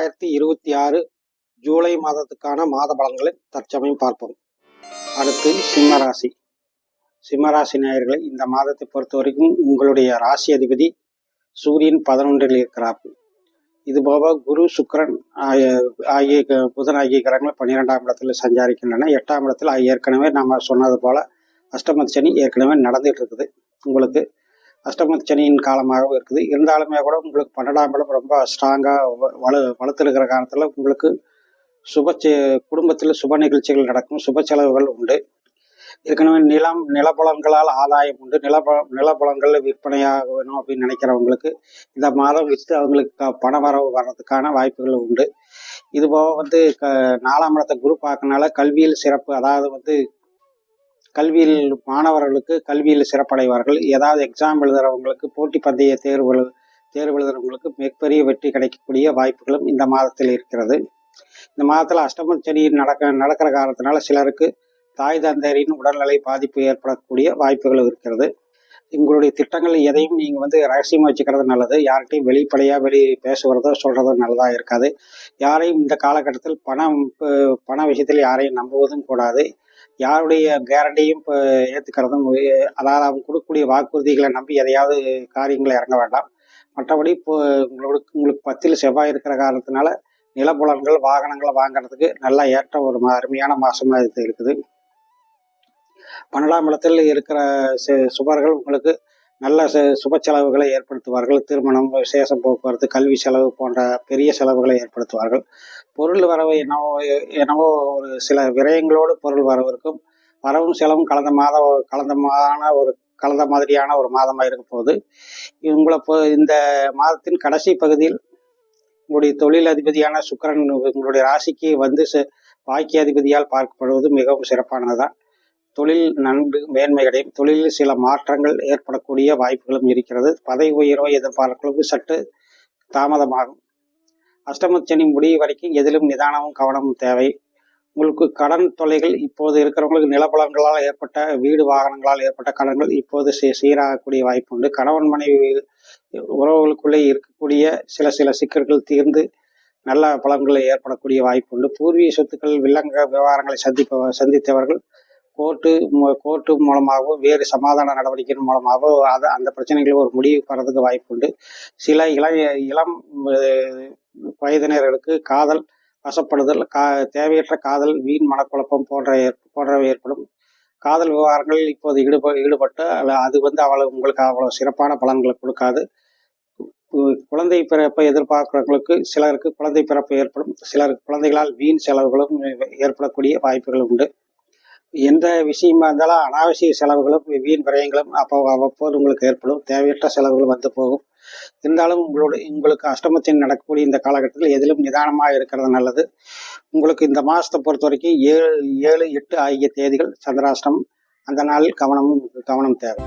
2026 ஜூலை மாதத்துக்கான மாத பலன்களை தற்சமயம் பார்ப்போம். அடுத்து சிம்மராசி. சிம்மராசி நேயர்களை இந்த மாதத்தை பொறுத்த வரைக்கும் உங்களுடைய ராசி அதிபதி சூரியன் 11ல் இருக்கிறார்கள். இதுபோக குரு, சுக்கிரன் ஆகிய புதன் ஆகிய கிரகங்கள் 12ஆம் இடத்தில் சஞ்சாரிக்கின்றன. 8ஆம் இடத்தில் ஏற்கனவே நம்ம சொன்னது போல அஷ்டமத்து சனி ஏற்கனவே நடந்துட்டு இருக்குது. உங்களுக்கு அஷ்டமத்து சனியின் காலமாகவும் இருக்குது. இருந்தாலுமே கூட உங்களுக்கு 12ஆம் இடம் ரொம்ப ஸ்ட்ராங்காக வலுத்திருக்கிற காலத்தில் உங்களுக்கு குடும்பத்தில் சுப நிகழ்ச்சிகள் நடக்கும், சுப செலவுகள் உண்டு. ஏற்கனவே நிலபலன்களால் ஆதாயம் உண்டு. நிலபலன்கள் விற்பனையாக வேணும் அப்படின்னு நினைக்கிறவங்களுக்கு இந்த மாதம் விற்று அவங்களுக்கு பண வரவு வர்றதுக்கான வாய்ப்புகள் உண்டு. இதுபோக 4ஆம் இடத்தை குரு பார்க்கறனால கல்வியில் சிறப்பு, அதாவது கல்வியில் மாணவர்களுக்கு கல்வியில் சிறப்படைவார்கள். ஏதாவது எக்ஸாம் எழுதுறவங்களுக்கு, போட்டி பந்தய தேர்வு எழுதுறவங்களுக்கு மிகப்பெரிய வெற்றி கிடைக்கக்கூடிய வாய்ப்புகளும் இந்த மாதத்தில் இருக்கிறது. இந்த மாதத்தில் அஷ்டமத்து சனி நடக்கிற காரணத்தினால சிலருக்கு தாய் தந்தையரின் உடல்நிலை பாதிப்பு ஏற்படக்கூடிய வாய்ப்புகள் இருக்கிறது. உங்களுடைய திட்டங்கள் எதையும் நீங்கள் ரகசியமாக வச்சுக்கிறது நல்லது. யார்கிட்டையும் வெளிப்படையாக பேசுகிறதோ சொல்கிறதோ நல்லதாக இருக்காது. யாரையும் இந்த காலகட்டத்தில் பண விஷயத்தில் யாரையும் நம்புவதும் கூடாது. யாருடைய கேரண்டியும் ஏற்றுக்கிறதும், அதாவது அவங்க கொடுக்கக்கூடிய வாக்குறுதிகளை நம்பி எதையாவது காரியங்களை இறங்க வேண்டாம். மற்றபடி உங்களுக்கு 10ல் செவ்வாய் இருக்கிற காரணத்தினால நிலப்புலன்கள், வாகனங்களை வாங்கிறதுக்கு நல்லா ஏற்ற ஒரு அருமையான மாசமாக இது இருக்குது. 12ஆம் இடத்தில் இருக்கிற சுபர்கள் உங்களுக்கு நல்ல சுப செலவுகளை ஏற்படுத்துவார்கள். திருமணம், விசேஷம், போக்குவரத்து, கல்வி செலவு போன்ற பெரிய செலவுகளை ஏற்படுத்துவார்கள். பொருள் வரவு என்னவோ ஒரு சில விரயங்களோடு பொருள் வரவு இருக்கும். வரவும் செலவும் கலந்த மாதிரியான ஒரு மாதமாக இருக்க போகுது. இந்த மாதத்தின் கடைசி பகுதியில் உங்களுடைய தொழில் அதிபதியான சுக்கிரன் உங்களுடைய ராசிக்கு பாக்கிய அதிபதியால் பார்க்கப்படுவது மிகவும் சிறப்பானதுதான். தொழில் நன்கு மேன்மையடையும். தொழிலில் சில மாற்றங்கள் ஏற்படக்கூடிய வாய்ப்புகளும் இருக்கிறது. பதவி உயர்வை எதிர்பார்க்கிறது சற்று தாமதமாகும். அஷ்டமத்து சனி முடிவு வரைக்கும் எதிலும் நிதானமும் கவனமும் தேவை. உங்களுக்கு கடன் தொல்லைகள் இப்போது இருக்கிறவங்களுக்கு நிலபலன்களால் ஏற்பட்ட, வீடு வாகனங்களால் ஏற்பட்ட கடன்கள் இப்போது சீராகக்கூடிய வாய்ப்பு உண்டு. கணவன் மனைவி உறவுகளுக்குள்ளே இருக்கக்கூடிய சில சிக்கல்கள் தீர்ந்து நல்ல பலன்கள் ஏற்படக்கூடிய வாய்ப்பு உண்டு. பூர்வீக சொத்துக்கள், வில்லங்க விவகாரங்களை சந்தித்தவர்கள் கோர்ட்டு மூலமாகவோ வேறு சமாதான நடவடிக்கையின் மூலமாகவோ அந்த பிரச்சனைகளை ஒரு முடிவு பெறதுக்கு வாய்ப்பு உண்டு. சில இளம் வயதினர்களுக்கு காதல் வசப்படுதல், தேவையற்ற காதல், வீண் மனக்குழப்பம் போன்றவை ஏற்படும். காதல் விவகாரங்களில் இப்போது ஈடுபட்டு அது உங்களுக்கு அவ்வளவு சிறப்பான பலன்களை கொடுக்காது. குழந்தை பிறப்பை எதிர்பார்க்கிறவங்களுக்கு சிலருக்கு குழந்தை பிறப்பு ஏற்படும். சிலருக்கு குழந்தைகளால் வீண் செலவுகளும் ஏற்படக்கூடிய வாய்ப்புகள் உண்டு. எந்த விஷயமா இருந்தாலும் அனாவசிய செலவுகளும் வீண் விரயங்களும் அவ்வப்போது உங்களுக்கு ஏற்படும். தேவையற்ற செலவுகள் வந்து போகும். இருந்தாலும் உங்களுக்கு அஷ்டமத்தின் நடக்கக்கூடிய இந்த காலகட்டத்தில் எதிலும் நிதானமாக இருக்கிறது நல்லது. உங்களுக்கு இந்த மாதத்தை பொறுத்த வரைக்கும் 7, 8 ஆகிய தேதிகள் சந்திராஷ்டமம். அந்த நாளில் கவனம் தேவை.